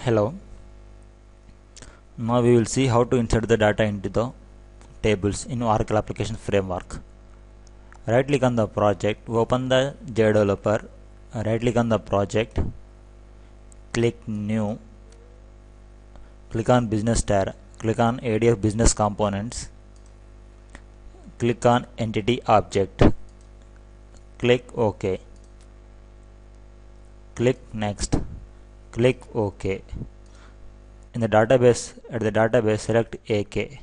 Hello, now we will see how to insert the data into the tables in Oracle Application Framework. Right click on the project, open the JDeveloper, right click on the project, click new, click on business tab, click on ADF business components, click on entity object, click OK, click next, click OK. In the database, at the database, select AK,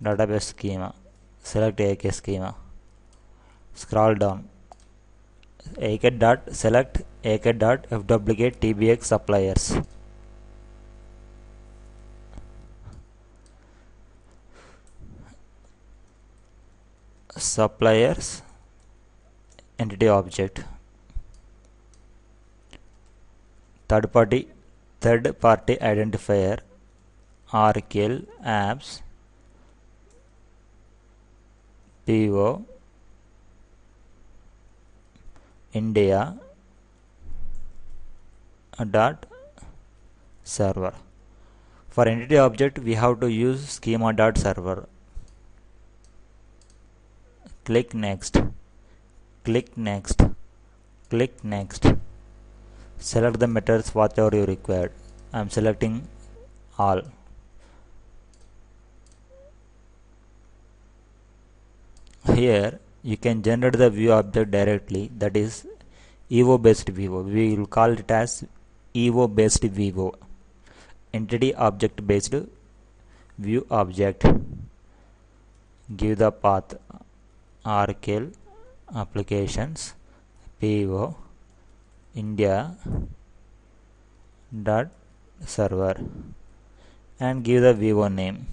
database schema, select AK schema, scroll down, select ak.fwk tbx suppliers. Suppliers entity object, third party identifier, Oracle apps PO India dot server. For entity object we have to use schema dot server. Click next, click next, click next. Select the methods whatever you required. I am selecting all. Here you can generate the view object directly, that is EO based VO. We will call it as EO based VO, entity object based view object. Give the path Oracle applications PO India dot server and give the VO name.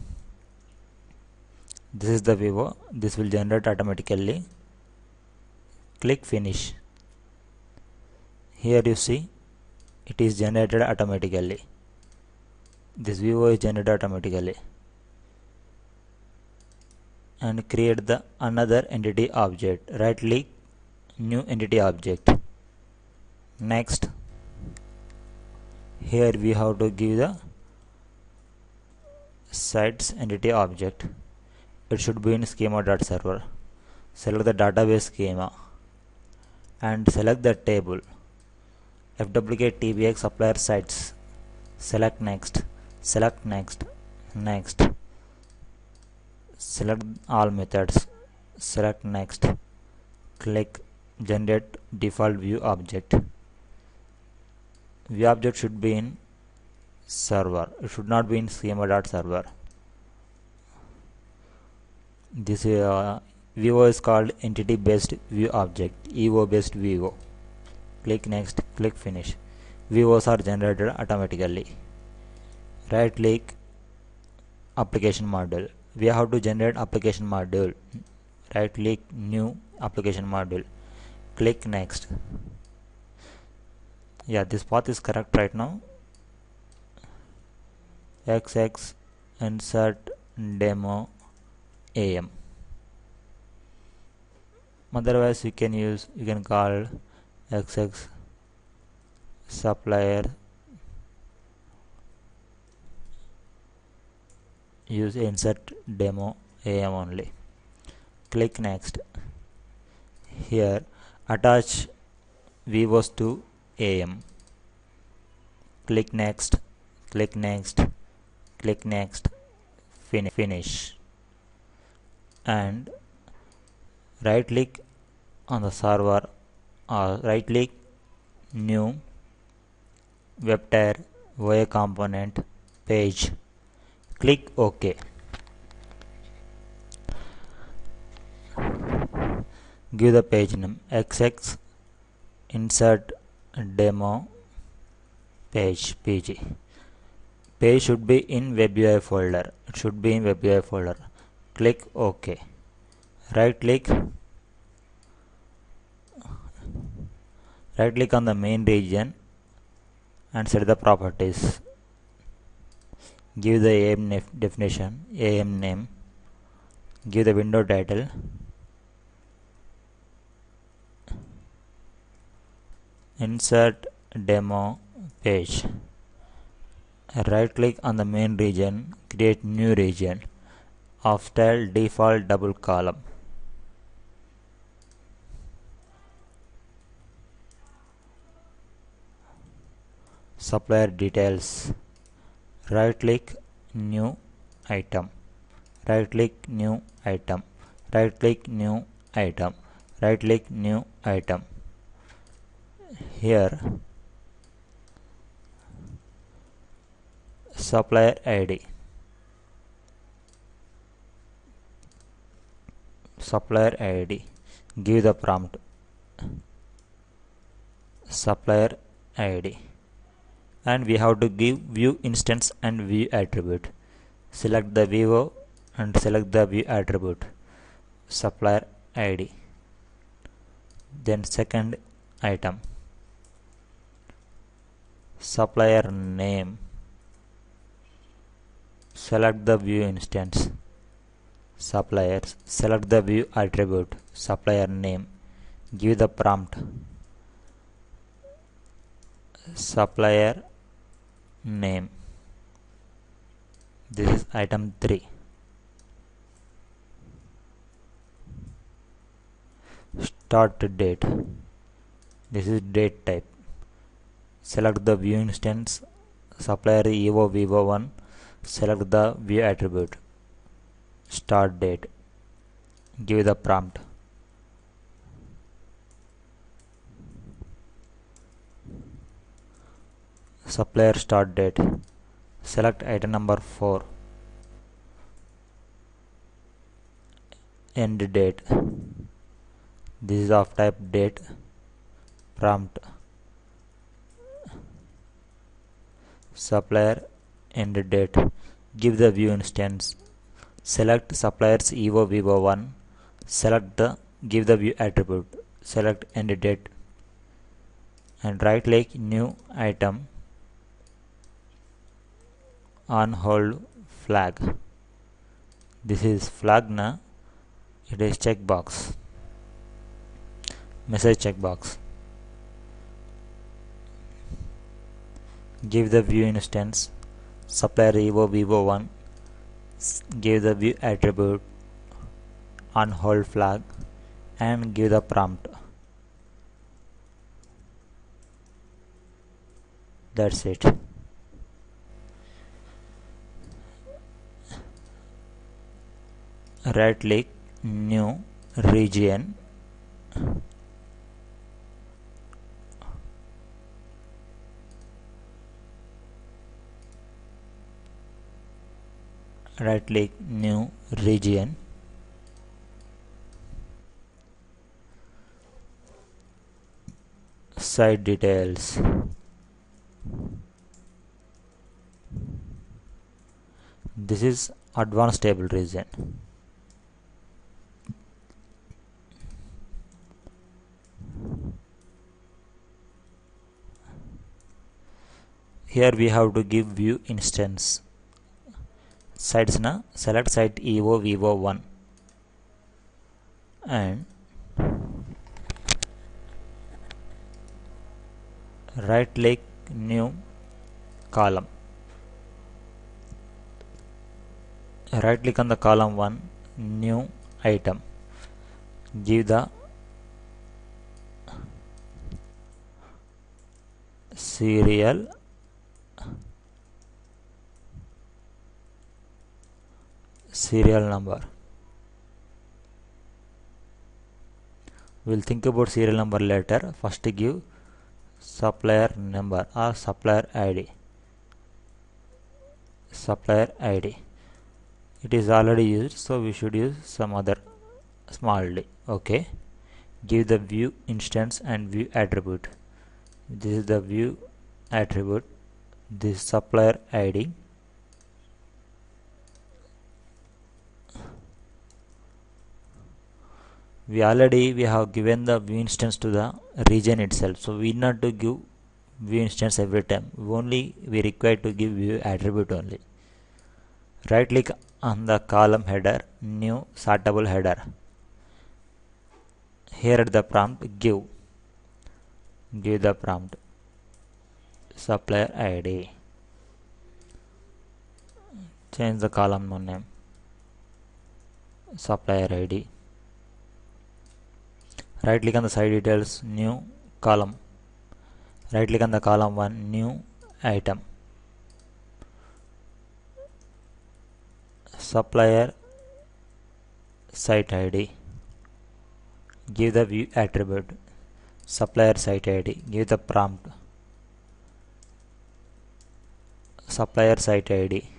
This is the VO. This will generate automatically. Click finish. Here you see it is generated automatically. This VO is generated automatically. And create the another entity object. Right click, new entity object. Next, here we have to give the sites entity object. It should be in schema.server. Select the database schema and select the table FWK TBX supplier sites. Select next, select next, next. Select all methods, select next, click generate default view object. View object should be in server, it should not be in schema.server. This VO is called entity based view object, EO based VO. Click next, click finish. VOs are generated automatically. Right click, application module. We have to generate application module. Right click, new application module. Click next. Yeah, this path is correct right now. XX insert demo AM. Otherwise you can call XX supplier, use insert demo AM only. Click next. Here attach VOs to AM. Click next, click next, click next, finish. And right click on the server or right click, new, web tier, OA component, page. Click OK. Give the page name XX insert demo page PG. Page should be in WebUI folder. It should be in WebUI folder. Click OK. Right click on the main region and set the properties. Give the AM definition, AM name. Give the window title. Insert demo page. Right click on the main region, create new region of style default double column. Supplier details. Right click new item. Right click new item. Right click new item. Right click new item. Here supplier ID. Supplier ID. Give the prompt supplier ID, and we have to give view instance and view attribute. Select the view and select the view attribute supplier ID. Then second item, supplier name. Select the view instance suppliers. Select the view attribute supplier name. Give the prompt supplier name. This is item 3. Start date. This is date type. Select the view instance supplier evo vivo1. Select the view attribute start date. Give the prompt supplier start date. Select item number 4. End date. This is of type date. Prompt supplier end date. Give the view instance. Select suppliers evo vivo1. Select the give the view attribute. Select end date and right click new item on hold flag. This is flag na. It is checkbox. Message checkbox. Give the view instance supplier evo vivo1. Give the view attribute on hold flag and give the prompt. That's it. Right click new region. Right click new region. Site details. This is advanced table region. Here we have to give view instance. Sites na select site evo vivo1 and right click new column. Right click on the column 1, new item. Give the serial number. We'll think about serial number later. First give supplier number or supplier ID. Supplier ID. It is already used, so we should use some other small d. Okay. Give the view instance and view attribute. This is the view attribute. This supplier ID. We have given the view instance to the region itself, so we not to give view instance every time. We require to give view attribute only. Right click on the column header, new sortable header. Here at the prompt, give the prompt supplier ID. change the column name, supplier ID. Right click on the site details, new column. Right click on the column 1, new item. Supplier site ID. Give the view attribute. Supplier site ID. Give the prompt. Supplier site ID.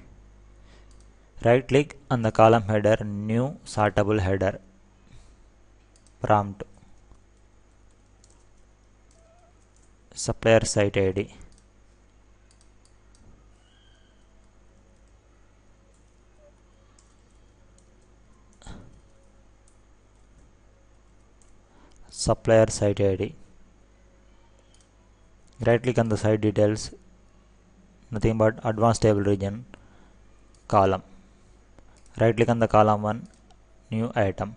Right click on the column header, new sortable header. Prompt. Supplier site ID. Supplier site ID. Right click on the site details, nothing but advanced table region, column. Right click on the column 1, new item.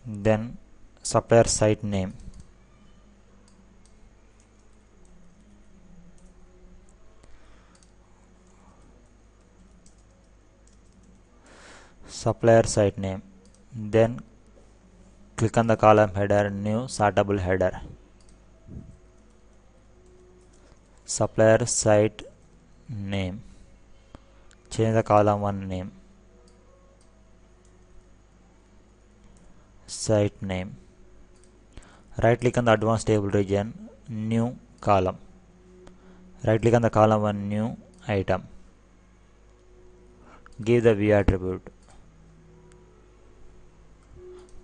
Then supplier site name. Supplier site name. Then click on the column header, new sortable header. Supplier site name. Change the column 1 name. Site name. Right click on the advanced table region, new column. Right click on the column 1, new item. Give the view attribute.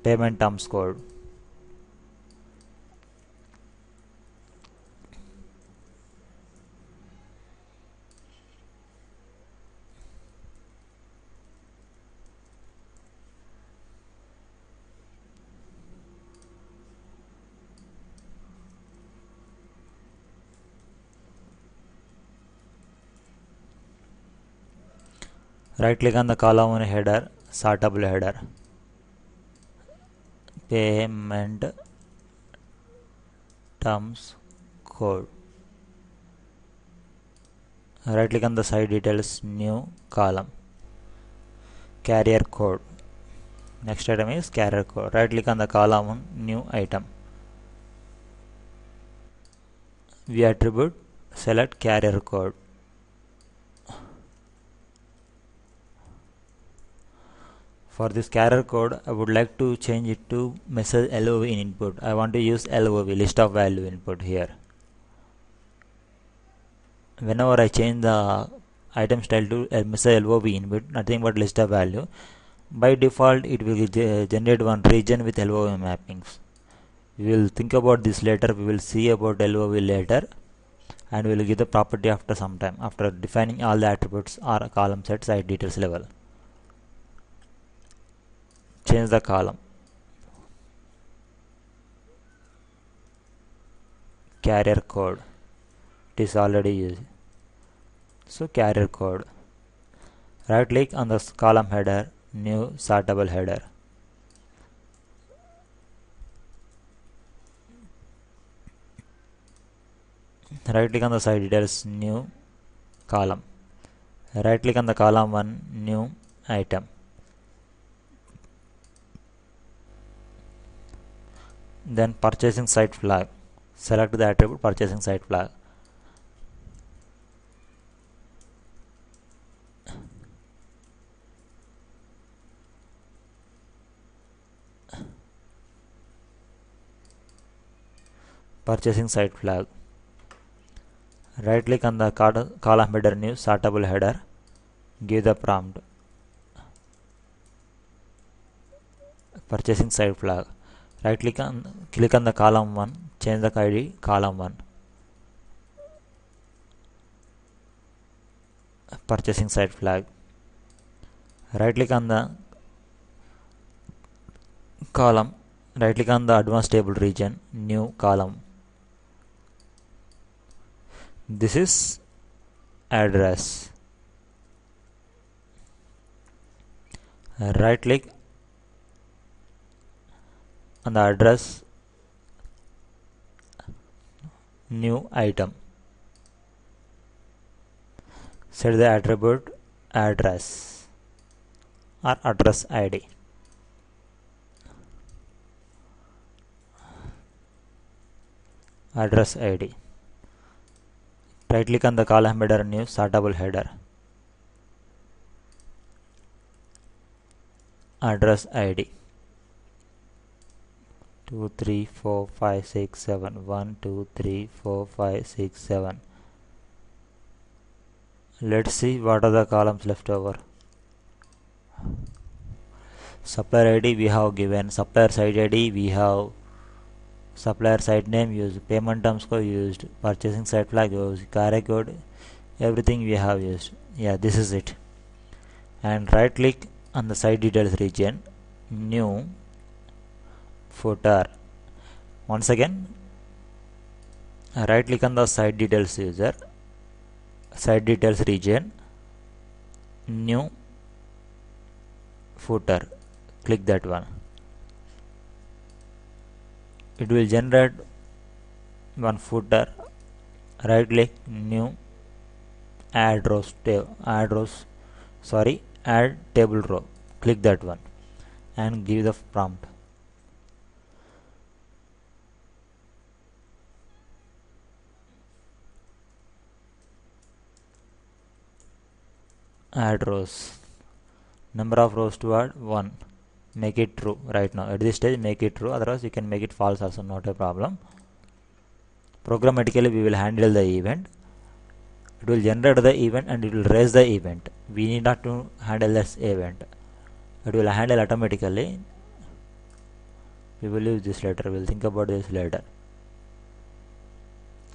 Payment terms code. Right click on the column 1 header, sortable header. Payment terms code. Right click on the site details, new column. Carrier code. Next item is carrier code. Right click on the column 1, new item. View attribute, select carrier code. For this carrier code, I would like to change it to message LOV in input. I want to use LOV, list of value input here. Whenever I change the item style to message LOV input, nothing but list of value, by default it will generate one region with LOV mappings. We will think about this later. We will see about LOV later, and we will give the property after some time, after defining all the attributes or column set site details level. Change the column. Carrier code. It is already used. So carrier code. Right click on the column header, new sortable header. Right click on the site details, new column. Right click on the column 1, new item. Then purchasing site flag. Select the attribute purchasing site flag. Purchasing site flag. Right click on the column header, new sortable header. Give the prompt. Purchasing site flag. Right click on the column 1, change the ID column 1. Purchasing site flag. Right click on the column, right click on the advanced table region, new column. This is address. Right click on the address, new item. Set the attribute address or address ID. Address ID. Right click on the column header and use sortable header. Address ID 2 3 4 5 6 7 1 2 3 4 5 6 7. Let's see what are the columns left over. Supplier ID we have given, supplier site ID we have, supplier site name used, payment terms code used, purchasing site flag used, carrier code, everything we have used. Yeah, this is it. And right click on the site details region, new footer. Once again, right click on the site details user, site details region, new footer. Click that one. It will generate one footer. Right click, new, add table row. Click that one and give the prompt. Add rows. Number of rows to add 1. Make it true right now. At this stage make it true, otherwise you can make it false also, not a problem. Programmatically we will handle the event. It will generate the event and it will raise the event. We need not to handle this event. It will handle automatically. We will use this later. We will think about this later.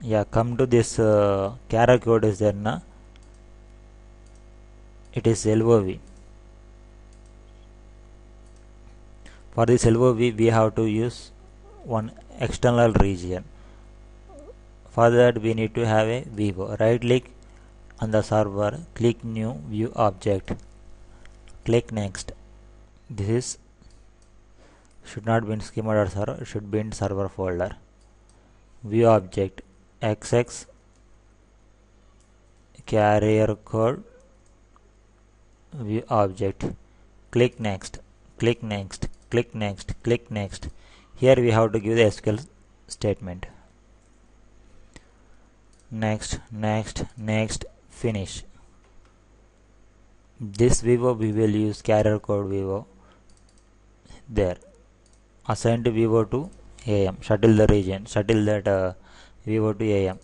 Yeah, come to this carrier code is there na. It is LOV. For this LOV we have to use one external region. For that we need to have a Vivo. Right click on the server, click new view object, click next. This is should not be in schema server, it should be in server folder. View object XX carrier code view object. Click next, click next, click next, click next. Here we have to give the SQL statement. Next, next, next, finish. This Vivo we will use carrier code Vivo. There. Assign to Vivo to AM. Shuttle the region. Shuttle that Vivo to AM.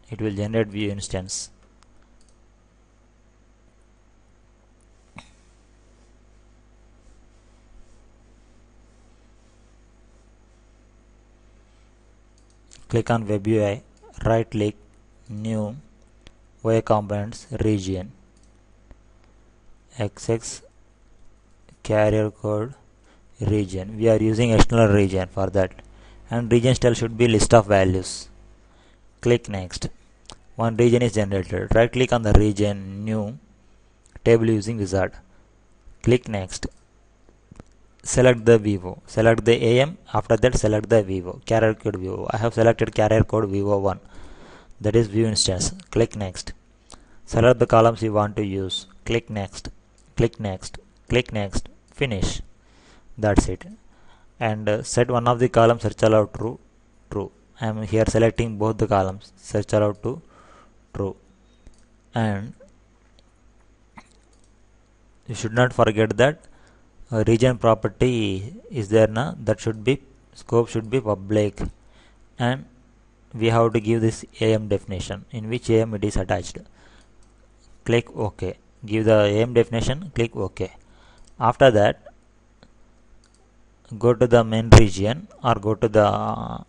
It will generate view instance. Click on Web UI. Right click, new, UI components, region, XX carrier code region. We are using external region for that, and region style should be list of values. Click next. One region is generated. Right click on the region, new, table using wizard. Click next. Select the Vivo. Select the AM. After that select the Vivo. Carrier code Vivo. I have selected carrier code Vivo 1. That is view instance. Click next. Select the columns you want to use. Click next. Click next. Click next. Finish. That's it. And set one of the columns search allowed true. True. I am here selecting both the columns. Search allowed to true. And you should not forget that region property is there na, that should be scope should be public, and we have to give this AM definition in which AM it is attached. Click OK. Give the AM definition, click OK. After that go to the main region or go to the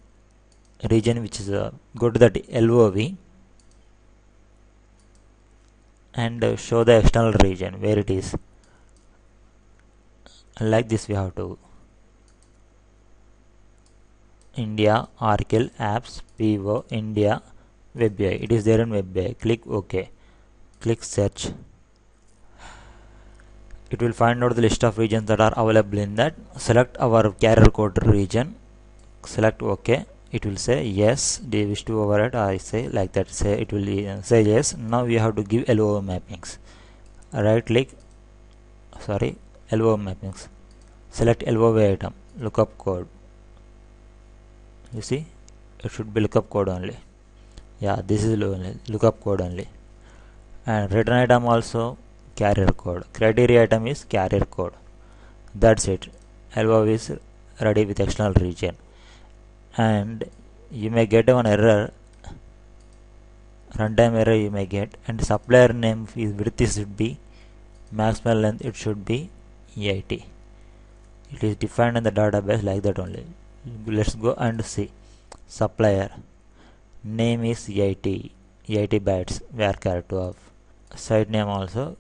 region which is go to that LOV and show the external region where it is. Like this we have to India, Oracle, Apps, Vivo, India, Web UI. It is there in Web UI. Click OK. Click search. It will find out the list of regions that are available in that. Select our carrier code region. Select OK. it will say yes. Do you wish to override? I say like that, say it will say yes. Now we have to give LO mappings. Right click, sorry, LO mappings, select LO item, lookup code. You see, it should be lookup code only. Yeah, this is lookup code only. And return item also carrier code. Criteria item is carrier code. That's it. LO is ready with external region. And you may get one error, runtime error you may get, and supplier name is width should be maximal length, it should be 80. It is defined in the database like that only. Let's go and see. Supplier name is 80 bytes varchar to of. Site name also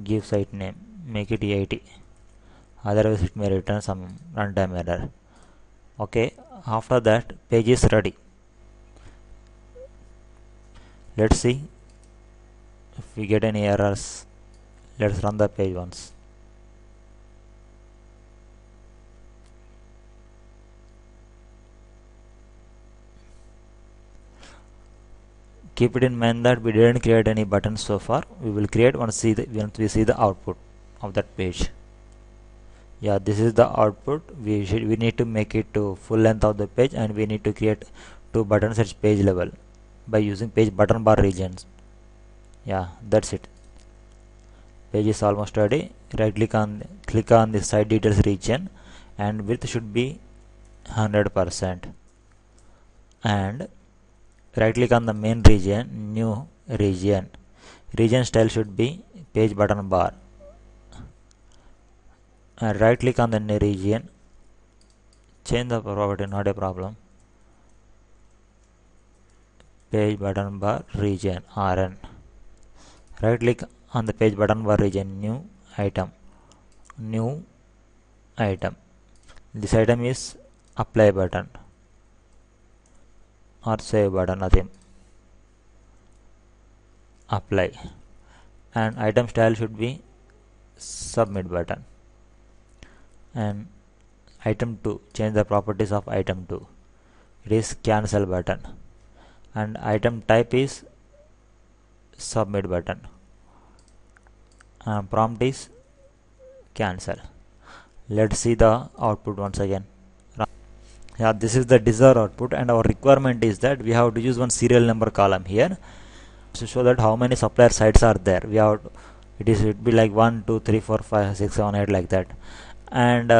give site name, make it 80, otherwise it may return some runtime error. Okay, after that page is ready. Let's see if we get any errors. Let's run the page once. Keep it in mind that we didn't create any buttons so far. We will create once we see the output of that page. Yeah, this is the output. We need to make it to full length of the page, and we need to create 2 buttons at page level by using page button bar regions. Yeah, that's it. Page is almost ready. Right click on the site details region, and width should be 100%. And right click on the main region, new region. Region style should be page button bar. And right click on the new region, change the property, not a problem. Page button bar region RN. Right click on the page button bar region, new item. This item is apply button or save button, nothing. Apply. And item style should be submit button. And item 2, change the properties of item 2. It is cancel button. And item type is submit button. Prompt is cancel. Let's see the output once again. Yeah, this is the desired output, and our requirement is that we have to use one serial number column here to show that how many supplier sites are there. We have to, it be like 1 2 3 4 5 6 7 8 like that, and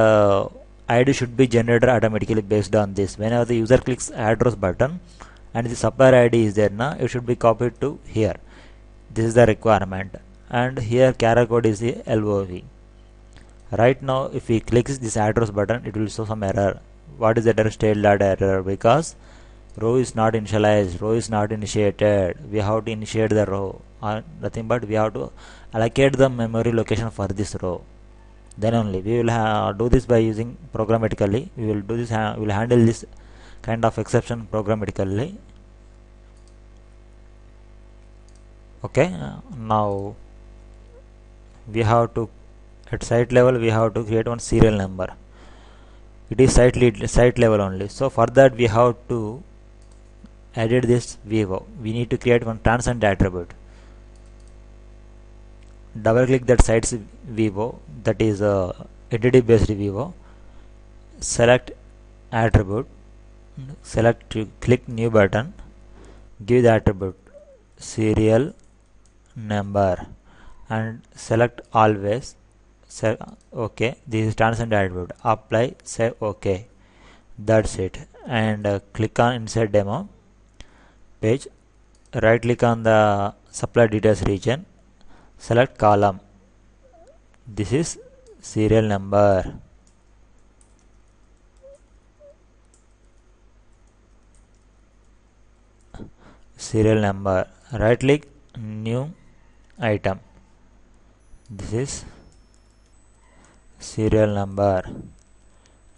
ID should be generated automatically based on this. Whenever the user clicks address button and the supplier ID is there now, it should be copied to here. This is the requirement, and here carrier code is the LOV. Right now if we click this address button, it will show some error. What is the error? Stale data error, because row is not initialized, row is not initiated. We have to initiate the row, nothing but we have to allocate the memory location for this row. Then only we will do this by using programmatically. We will do this, we will handle this kind of exception programmatically. Okay, now we have to, at site level we have to create one serial number. It is site level only. So for that we have to edit this Vivo. We need to create one transcend attribute. Double click that site's Vivo, that is entity based Vivo. Select attribute, click new button, give the attribute serial number, and select always. OK, this is transcend attribute. Apply, say OK. That's it. And click on insert demo page. Right click on the supply details region, select column. This is serial number. Right click, new item. This is serial number.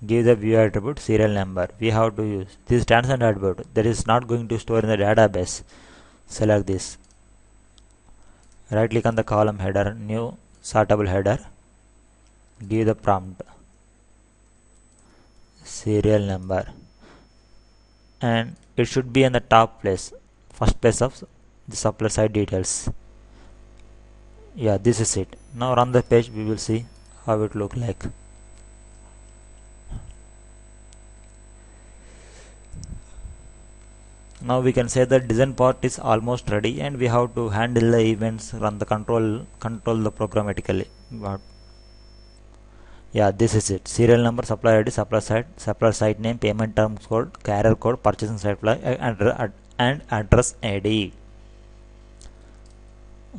Give the view attribute serial number. We have to use this transcend attribute that is not going to store in the database. Select this. Right click on the column header, new sortable header. Give the prompt serial number, and it should be in the top place, first place of the supplier side details. Yeah, this is it. Now run the page, we will see how it look like. Now we can say the design part is almost ready, and we have to handle the events, run the control the programmatically. But yeah, this is it. Serial number, supplier ID, supplier site name, payment terms code, carrier code, purchasing supply, and address ID.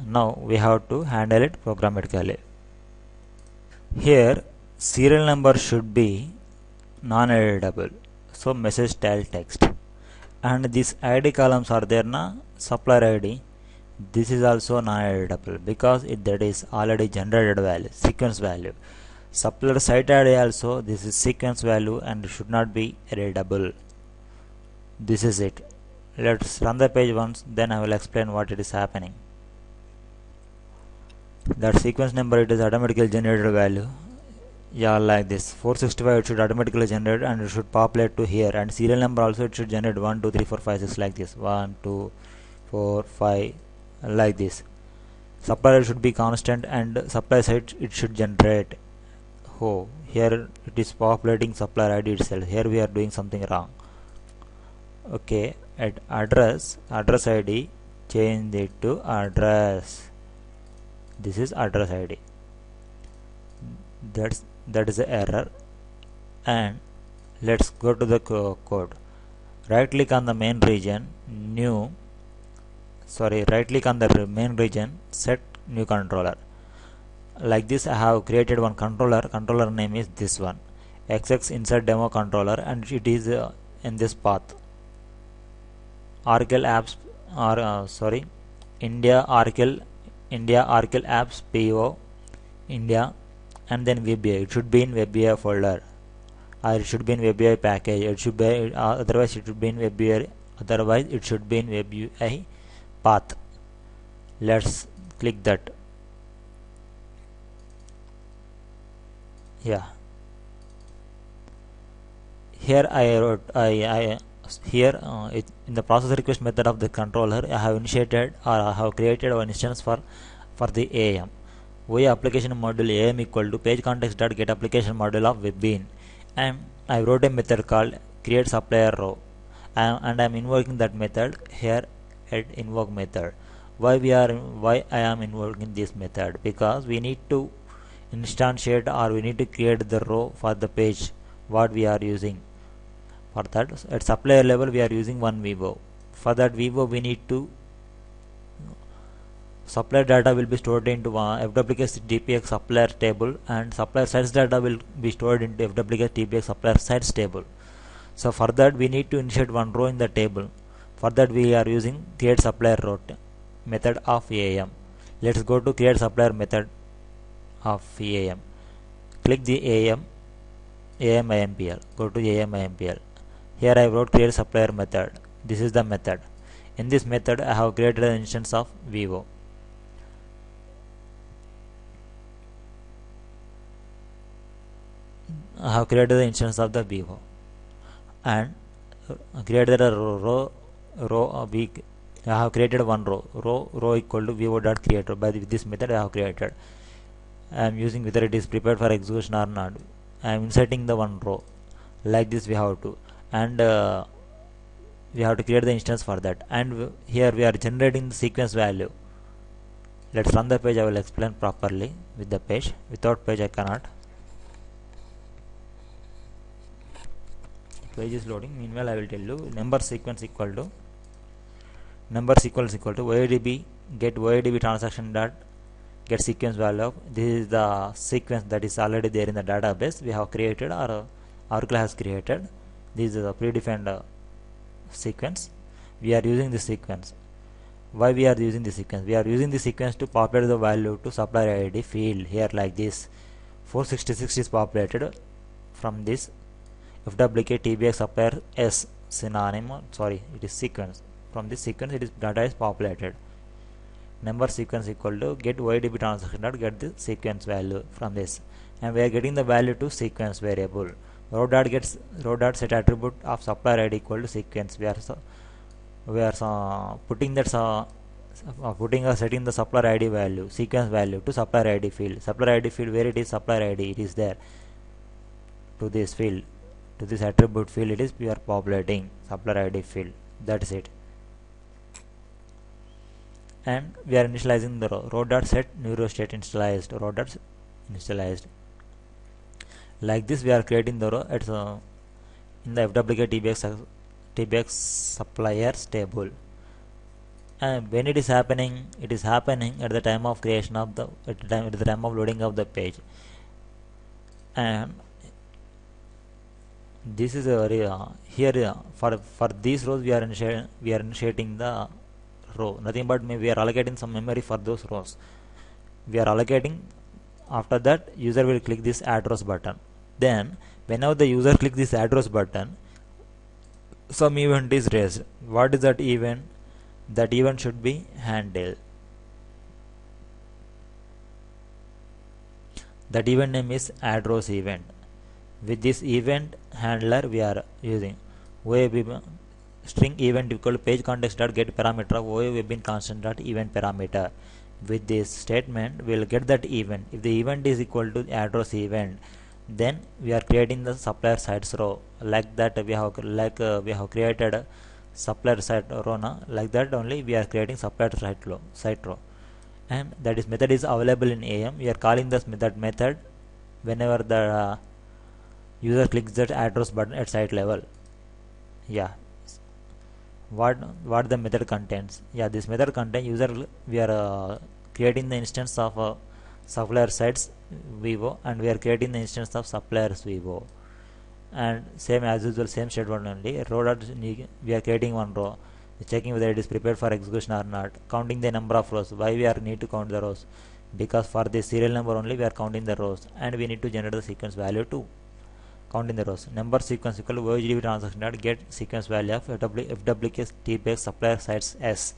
Now we have to handle it programmatically. Here serial number should be non-editable, so message style text, and these ID columns are there na, supplier ID. This is also non-editable because that is already generated value, sequence value. Supplier site ID also, this is sequence value and should not be editable. This is it. Let's run the page once, then I will explain what it is happening. That sequence number, it is automatically generated value. Yeah, like this 465 it should automatically generate, and it should populate to here, and serial number also it should generate 1 2 3 4 5 6 like this, 1 2 4 5 like this. Supplier should be constant, and supply side it should generate. Oh, here it is populating supplier ID itself. Here we are doing something wrong. Okay, at address ID, change it to address. This is address ID. That is the error. And let's go to the code. Right click on the main region, right click on the main region, set new controller. Like this, I have created one controller name is this one, XX insert demo controller, and it is in this path, Oracle apps, or India Oracle apps PO India, and then WebAI. It should be in WebAI folder, or it should be in WebAI package. It should be otherwise it should be in WebAI. Otherwise it should be in WebAI path. Let's click that. Yeah. Here I wrote in the process request method of the controller, I have initiated, or I have created one instance for the AAM. OAF application module AAM equal to page context dot get application module of WebBean, and I wrote a method called create supplier row, and I am invoking that method here at invoke method. Why I am invoking this method? Because we need to instantiate, or we need to create the row for the page what we are using. For that, at supplier level we are using one VIVO. For that VIVO we need to supplier data will be stored into FWS TPX supplier table, and supplier sites data will be stored into FWS TPX supplier sites table. So for that we need to insert one row in the table. For that we are using create supplier row method of AAM. Let's go to create supplier method of AAM. Click the AAM-IMPL. Go to AAM-IMPL. Here I wrote create supplier method. This is the method. In this method I have created an instance of VIVO. I have created the instance of the VIVO, and created a row. I have created one row equal to VIVO dot creator. By this method I have created. I am using whether it is prepared for execution or not. I am inserting the one row. Like this we have to, and we have to create the instance for that. And here we are generating the sequence value. Let's run the page. I will explain properly with the page. Without page I cannot. Page is loading. Meanwhile I will tell you number sequence equal to OADB get OADB transaction dot get sequence value of. This is the sequence that is already there in the database we have created, or Oracle has created. This is a predefined sequence. We are using this sequence. Why we are using this sequence? We are using the sequence to populate the value to supplier ID field. Here like this 466 is populated from this FWK TBX supplier S synonym, it is sequence. From this sequence data is populated. Number sequence equal to get OADB transaction dot get the sequence value from this, and we are getting the value to sequence variable. row dot set attribute of supplier ID equal to sequence. We are putting that setting the supplier ID value, sequence value, to supplier ID field. Supplier ID field, where it is supplier ID, it is there. To this field, to this attribute field, it is we are populating supplier ID field. That is it. And we are initializing the row dot set new row state initialized, row dot initialized. Like this we are creating the row at in the FWK TBX suppliers table. And when it is happening at the time of creation of the at the time of loading of the page. And this is here for these rows we are initiating the row. Nothing but we are allocating some memory for those rows. We are allocating. After that, user will click this add rows button. Then whenever the user clicks this add rows button, some event is raised. What is that event? That event should be handle. That event name is add rows event. With this event handler we are using OAF string event equal to page context dot get parameter of OAF bin constant dot event parameter. With this statement we will get that event. If the event is equal to add rows event, then we are creating the supplier sites row. Like that we have created supplier site row now. Like that only we are creating supplier site row. And that is method is available in AM. We are calling this method whenever the user clicks that add rows button at site level. Yeah, what the method contains. Yeah, this method contains we are creating the instance of supplier sites Vivo, and we are creating the instance of suppliers Vivo. And same as usual, same statement only. Row dot we are creating one row, checking whether it is prepared for execution or not, counting the number of rows. Why we are need to count the rows? Because for the serial number only we are counting the rows, and we need to generate the sequence value too. Counting the rows. Number sequence equal to OHDB transaction dot get sequence value of FWK TBX supplier sites S.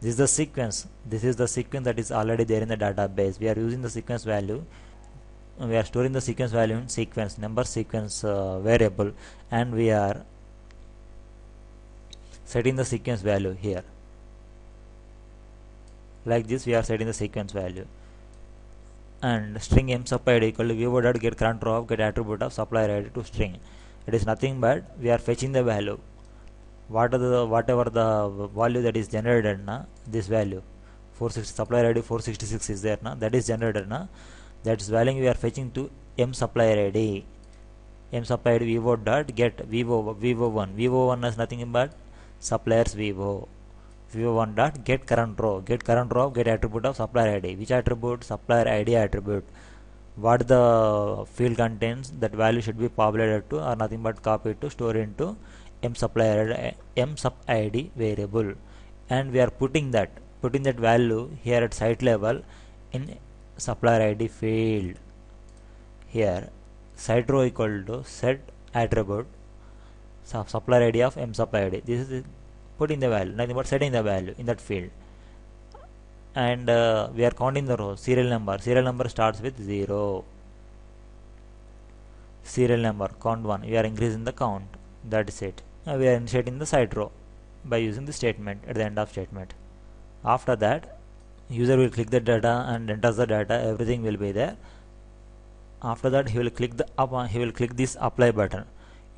This is the sequence. This is the sequence that is already there in the database. We are using the sequence value. We are storing the sequence value in sequence number sequence variable, and we are setting the sequence value here. Like this we are setting the sequence value. And string mSupply equal to vivo dot get current row of get attribute of supplier ID to string. It is nothing but we are fetching the value. Whatever the value that is generated na, this value 460 supplier ID 466 is there na, that is generated na, that is value we are fetching to mSupply ID. mSupply ID vivo dot get vivo1 is nothing but suppliers vivo1 dot get current row get attribute of supplier ID. Which attribute? Supplier ID attribute. What the field contains, that value should be populated to or nothing but copied to store into mSup ID variable. And we are putting that value here at site level in supplier ID field. Here site row equal to set attribute supplier ID of mSupply ID. This is putting the value, nothing but setting the value in that field. And we are counting the row. Serial number starts with 0. Serial number count 1. We are increasing the count. That is it. Now we are initiating the site row by using the statement at the end of statement. After that, user will click the data and enters the data. Everything will be there. After that, he will click this apply button.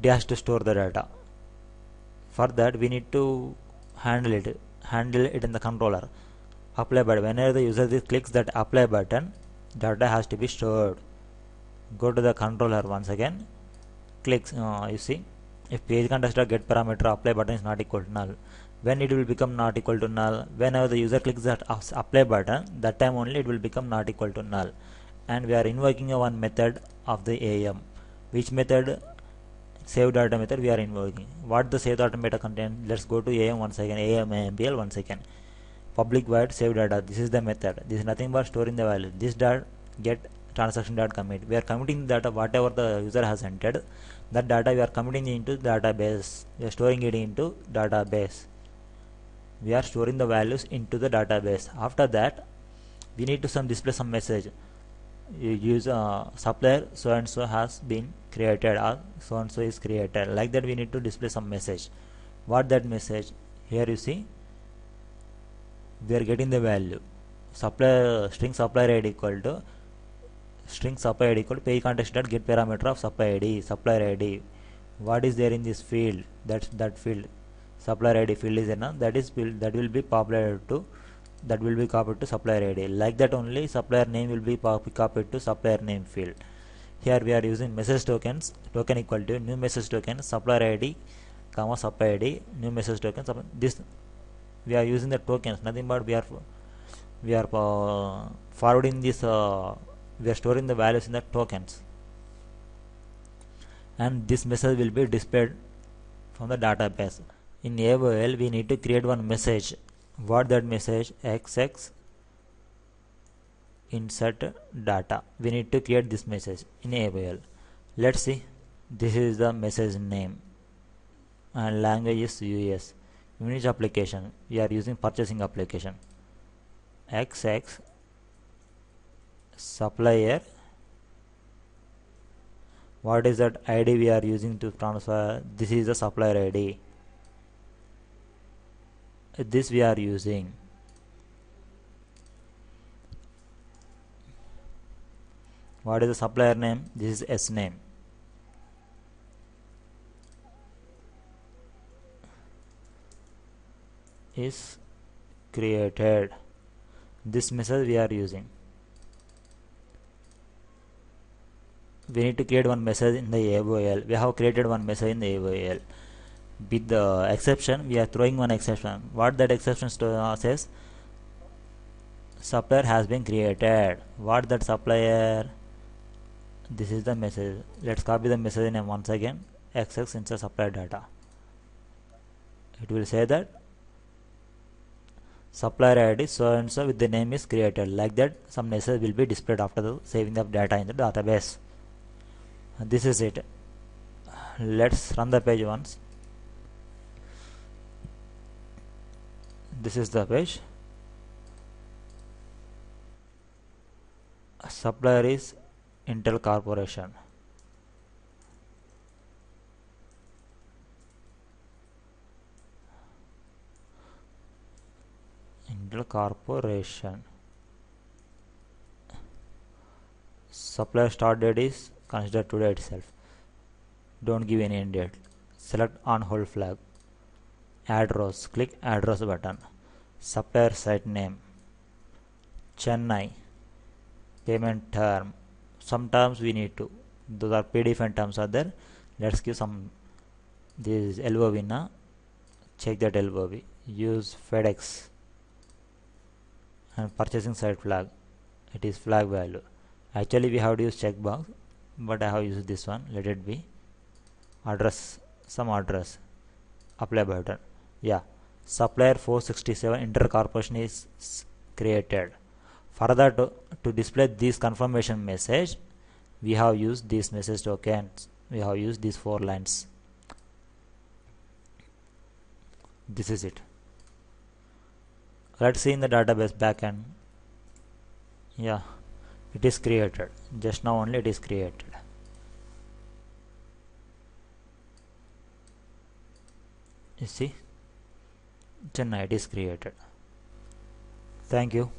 It has to store the data. For that, we need to handle it in the controller. Apply button. Whenever the user clicks that apply button, data has to be stored. Go to the controller once again. Clicks. You see, if page context get parameter apply button is not equal to null. When it will become not equal to null? Whenever the user clicks that apply button, that time only it will become not equal to null. And we are invoking one method of the AM. Which method? Save data method we are invoking. What the save data method contain? Let's go to AM once again. AM AMPL once again. Public void save data. This is the method. This is nothing but storing the value. This dot get transaction dot commit. We are committing the data whatever the user has entered. That data we are committing into database. We are storing it into database. We are storing the values into the database. After that, we need to display some message. you use supplier so and so has been created or so and so is created. Like that we need to display some message. What that message? Here you see we are getting the value supplier string supplier id equal to string supply id equal to pay context dot get parameter of supply id supplier id. What is there in this field? That's that field supplier id field is enough. That is field that will be populated to that will be copied to supplier id. Like that only supplier name will be copied to supplier name field. Here we are using message tokens token equal to new message token supplier id comma supply id new message token. This we are using the tokens, nothing but we are forwarding this we are storing the values in the tokens, and this message will be displayed from the database. In AOL we need to create one message. What that message? XX insert data. We need to create this message in AOL. Let's see. This is the message name and language is US. Unit application we are using purchasing application. XX supplier. What is that ID we are using to transfer? This is the supplier ID. This we are using. What is the supplier name? This is S name. Is created. This message we are using. We need to create one message in the AOL. We have created one message in the AOL. With the exception, we are throwing one exception. What that exception says? Supplier has been created. What that supplier? This is the message. Let's copy the message name once again. XX insert supplier data. It will say that supplier ID so and so with the name is created. Like that some message will be displayed after the saving the data in the database. This is it. Let's run the page once. This is the page. Supplier is Intel Corporation. Intel Corporation. Supplier start date is considered today itself. Don't give any end date. Select on hold flag. Add rows. Click add rows button. Supplier site name Chennai. Payment term. Some terms we need to. Those are pre-defined terms are there. Let's give some. This is LOV na. Check that LOV. Use FedEx. And purchasing site flag. It is flag value. Actually we have to use checkbox, but I have used this one. Let it be. Address. Some address. Apply button. Yeah. Supplier 467 Inter Corporation is created. Further to display this confirmation message, we have used these message tokens. We have used these 4 lines. This is it. Let's see in the database backend. Yeah, it is created. Just now only it is created. You see, Chennai it is created. Thank you.